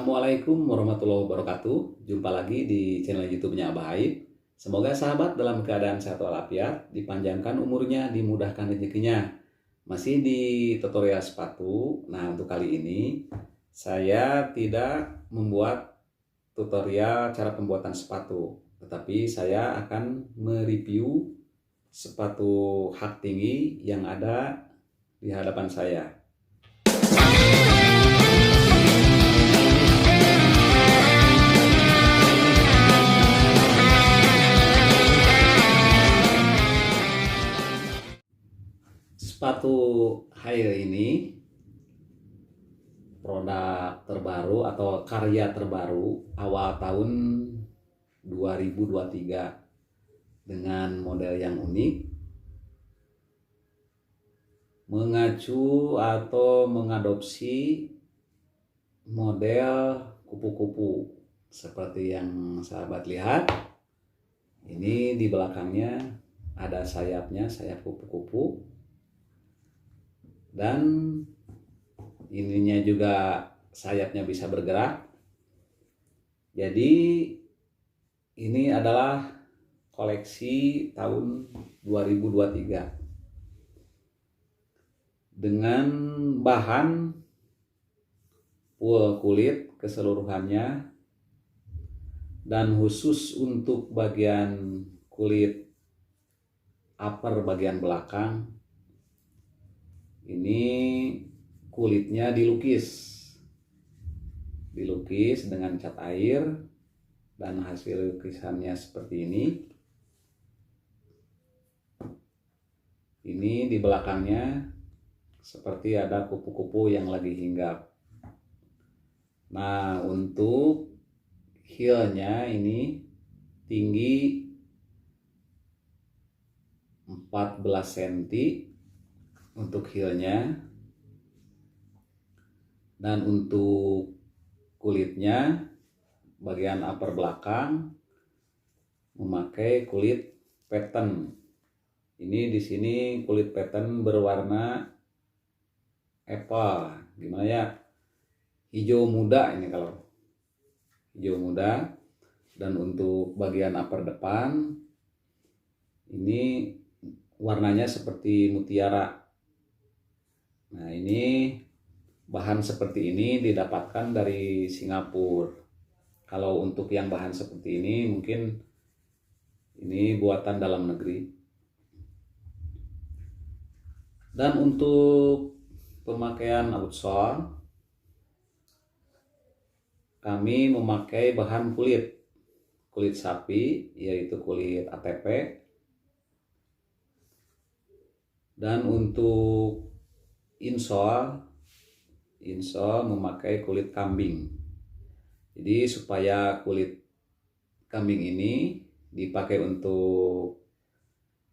Assalamualaikum warahmatullahi wabarakatuh. Jumpa lagi di channel YouTube-nya Abah Aib. Semoga sahabat dalam keadaan sehat walafiat, dipanjangkan umurnya, dimudahkan rezekinya. Masih di tutorial sepatu. Nah, untuk kali ini saya tidak membuat tutorial cara pembuatan sepatu, tetapi saya akan mereview sepatu hak tinggi yang ada di hadapan saya. Sepatu high ini produk terbaru atau karya terbaru awal tahun 2023 dengan model yang unik, mengacu atau mengadopsi model kupu-kupu seperti yang sahabat lihat. Ini di belakangnya ada sayapnya, sayap kupu-kupu. Dan ininya juga sayapnya bisa bergerak. Jadi ini adalah koleksi tahun 2023 dengan bahan wool kulit keseluruhannya, dan khusus untuk bagian kulit upper bagian belakang ini kulitnya dilukis dengan cat air, dan hasil lukisannya seperti ini. Ini di belakangnya seperti ada kupu-kupu yang lagi hinggap. Nah, untuk heelnya ini tinggi 14 cm untuk heelnya, dan untuk kulitnya bagian upper belakang memakai kulit pattern. Ini di sini kulit pattern berwarna apple, gimana ya, hijau muda ini, kalau hijau muda. Dan untuk bagian upper depan ini warnanya seperti mutiara. Nah, ini bahan seperti ini didapatkan dari Singapura. Kalau untuk yang bahan seperti ini mungkin ini buatan dalam negeri. Dan untuk pemakaian outsole, kami memakai bahan kulit sapi, yaitu kulit ATP. Dan untuk insole memakai kulit kambing. Jadi supaya kulit kambing ini dipakai untuk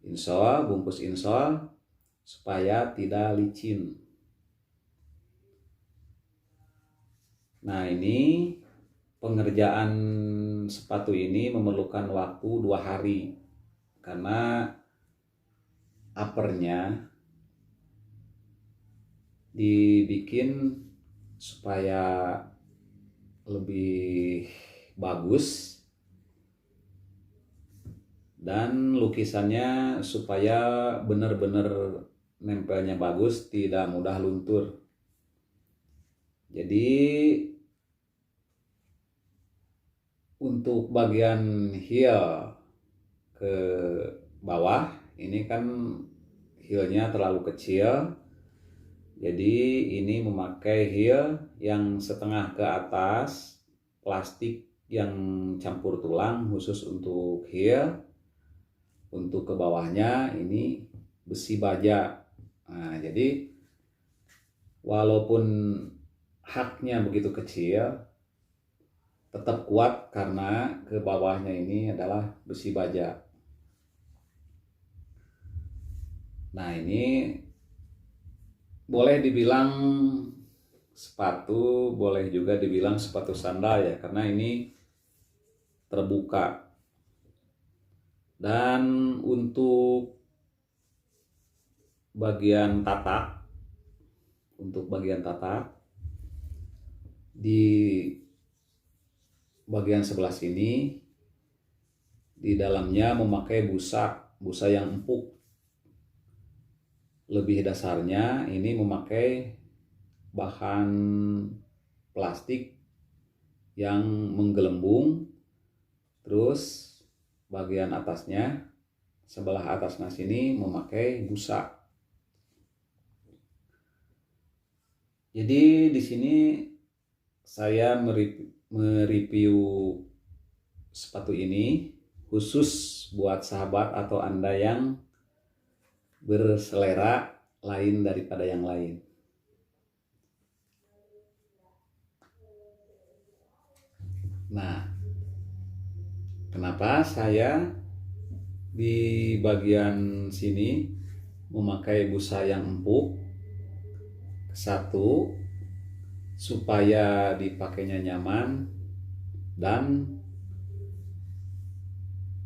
insole, bungkus insole, supaya tidak licin. Nah, ini pengerjaan sepatu ini memerlukan waktu 2 hari karena uppernya dibikin supaya lebih bagus, dan lukisannya supaya benar-benar nempelnya bagus, tidak mudah luntur. Jadi untuk bagian heel ke bawah ini kan heelnya terlalu kecil, jadi ini memakai heel yang setengah ke atas, plastik yang campur tulang khusus untuk heel. Untuk ke bawahnya ini besi baja. Nah, jadi walaupun haknya begitu kecil, tetap kuat karena ke bawahnya ini adalah besi baja. Nah, ini boleh dibilang sepatu, boleh juga dibilang sepatu sandal ya, karena ini terbuka. Dan untuk bagian tatak, di bagian sebelah sini di dalamnya memakai busa yang empuk. Lebih dasarnya ini memakai bahan plastik yang menggelembung. Terus bagian atasnya, sebelah atasnya sini memakai busa. Jadi di sini saya mereview sepatu ini khusus buat sahabat atau Anda yang berselera lain daripada yang lain. Nah, kenapa saya di bagian sini memakai busa yang empuk? Satu, supaya dipakainya nyaman dan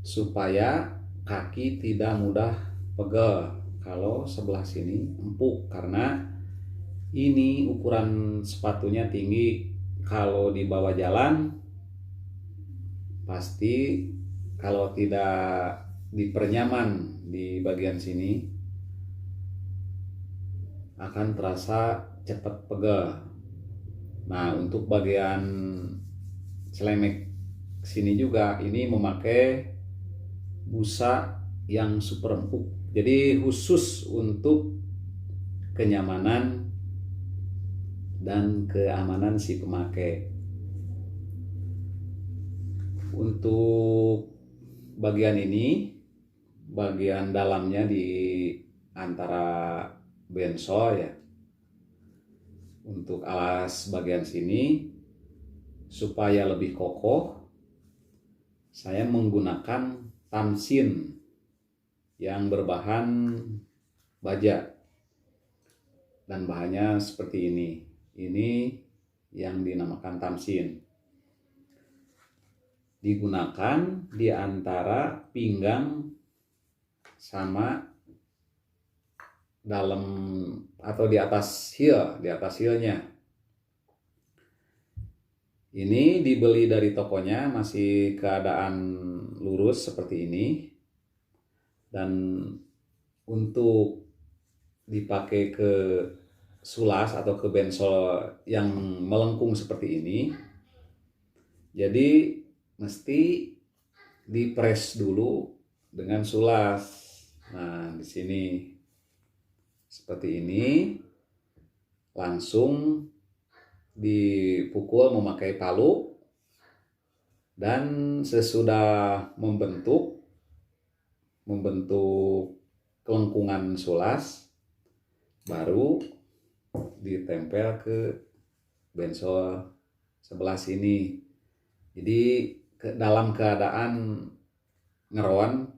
supaya kaki tidak mudah pegel. Kalau sebelah sini empuk karena ini ukuran sepatunya tinggi. Kalau dibawa jalan pasti kalau tidak dipernyaman di bagian sini akan terasa cepat pegel. Nah, untuk bagian celemek sini juga ini memakai busa yang super empuk. Jadi khusus untuk kenyamanan dan keamanan si pemakai. Untuk bagian ini, bagian dalamnya di antara bensol ya. Untuk alas bagian sini supaya lebih kokoh, saya menggunakan tamsin yang berbahan baja dan bahannya seperti ini. Ini yang dinamakan tamsin. Digunakan di antara pinggang sama dalam atau di atas heelnya. Ini dibeli dari tokonya masih keadaan lurus seperti ini. Dan untuk dipakai ke sulas atau ke bensol yang melengkung seperti ini, jadi mesti dipres dulu dengan sulas. Nah, di sini seperti ini, langsung dipukul memakai palu, dan sesudah membentuk kelengkungan sulas, baru ditempel ke bensol sebelah sini. Jadi dalam keadaan ngeron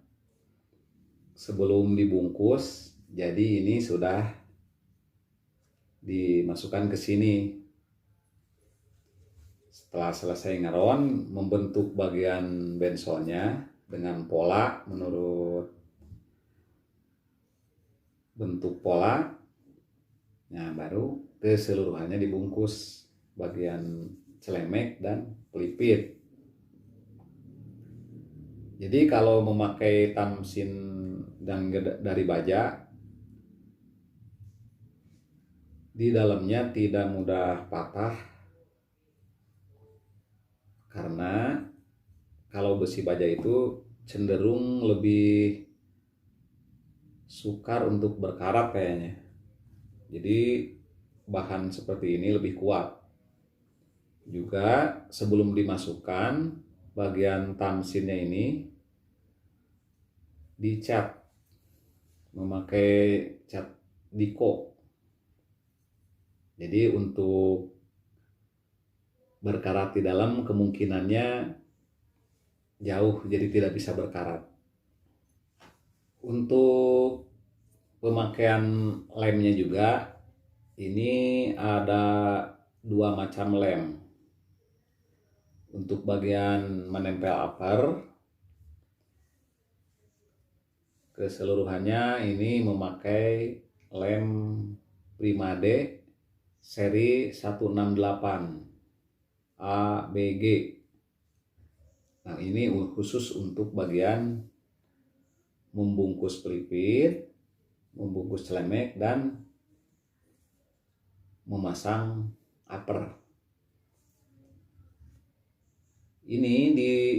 sebelum dibungkus, jadi ini sudah dimasukkan ke sini. Setelah selesai ngeron, membentuk bagian bensolnya dengan pola menurut bentuk pola. Nah, baru keseluruhannya dibungkus bagian celemek dan pelipit. Jadi kalau memakai tamsin dan dari baja, di dalamnya tidak mudah patah karena kalau besi baja itu cenderung lebih sukar untuk berkarat kayaknya. Jadi bahan seperti ini lebih kuat. Juga sebelum dimasukkan, bagian tamsinnya ini dicat memakai cat diko. Jadi untuk berkarat di dalam kemungkinannya jauh, jadi tidak bisa berkarat. Untuk pemakaian lemnya juga, ini ada dua macam lem. Untuk bagian menempel upper, keseluruhannya ini memakai lem Primade seri 168 ABG. Nah, ini khusus untuk bagian membungkus pelipit, membungkus celemek, dan memasang upper. Ini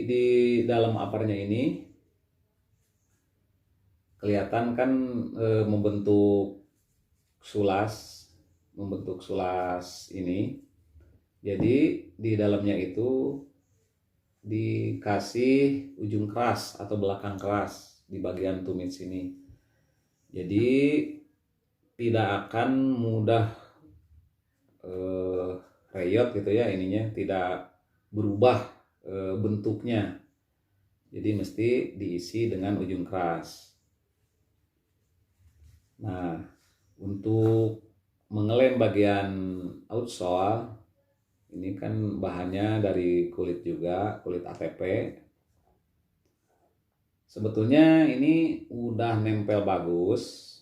di dalam uppernya ini kelihatan kan membentuk sulas ini. Jadi di dalamnya itu dikasih ujung keras atau belakang keras di bagian tumit sini. Jadi tidak akan mudah reyot gitu ya, ininya tidak berubah bentuknya. Jadi mesti diisi dengan ujung keras. Nah, untuk mengelem bagian outsole, ini kan bahannya dari kulit juga, kulit ATP. Sebetulnya ini udah nempel bagus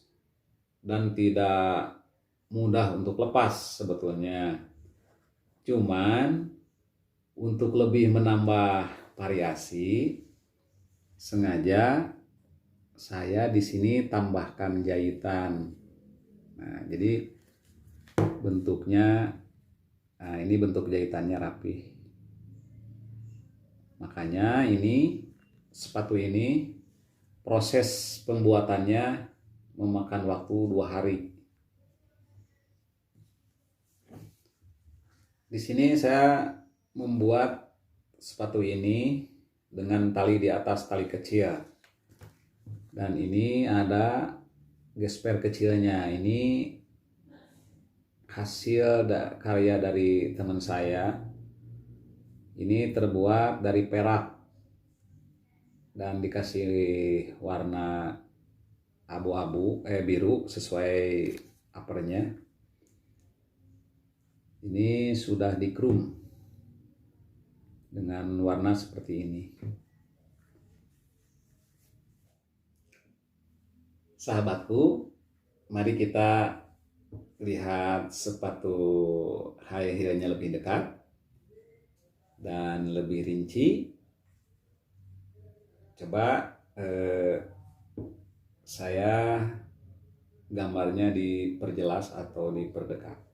dan tidak mudah untuk lepas sebetulnya. Cuman untuk lebih menambah variasi, sengaja saya di sini tambahkan jahitan. Nah, jadi bentuknya, nah ini bentuk jahitannya rapi. Makanya ini sepatu ini proses pembuatannya memakan waktu 2 hari. Di sini saya membuat sepatu ini dengan tali di atas tali kecil. Dan ini ada gesper kecilnya. Ini hasil karya dari teman saya. Ini terbuat dari perak dan dikasih warna abu-abu biru sesuai uppernya. Ini sudah di chrome dengan warna seperti ini. Sahabatku, mari kita lihat sepatu high heel-nya lebih dekat dan lebih rinci. Coba saya gambarnya diperjelas atau diperdekat.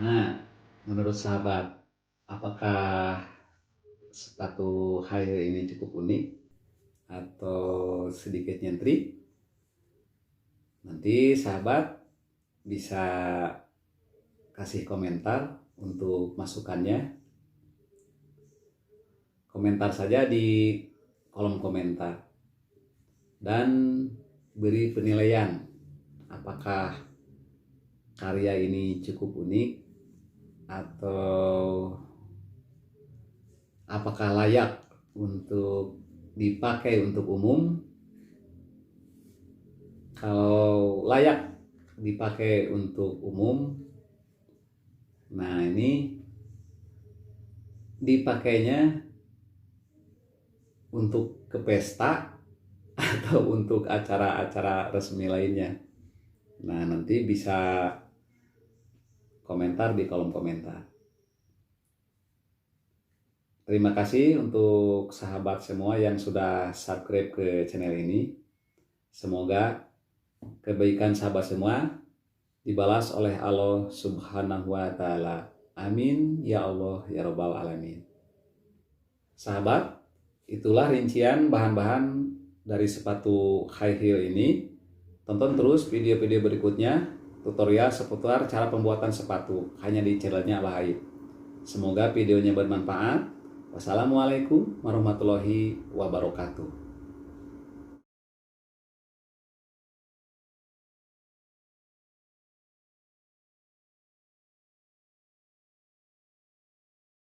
Nah, menurut sahabat, apakah sepatu high heel ini cukup unik atau sedikit nyentrik? Nanti sahabat bisa kasih komentar untuk masukannya. Komentar saja di kolom komentar dan beri penilaian apakah karya ini cukup unik atau apakah layak untuk dipakai untuk umum. Kalau layak dipakai untuk umum, nah ini dipakainya untuk ke pesta atau untuk acara-acara resmi lainnya. Nah, nanti bisa komentar di kolom komentar. Terima kasih untuk sahabat semua yang sudah subscribe ke channel ini. Semoga kebaikan sahabat semua dibalas oleh Allah Subhanahu wa Ta'ala. Amin ya Allah ya Rabbal Alamin. Sahabat, itulah rincian bahan-bahan dari sepatu high heel ini. Tonton terus video-video berikutnya, tutorial seputar cara pembuatan sepatu hanya di channelnya Abah Aib. Semoga videonya bermanfaat. Wassalamualaikum warahmatullahi wabarakatuh.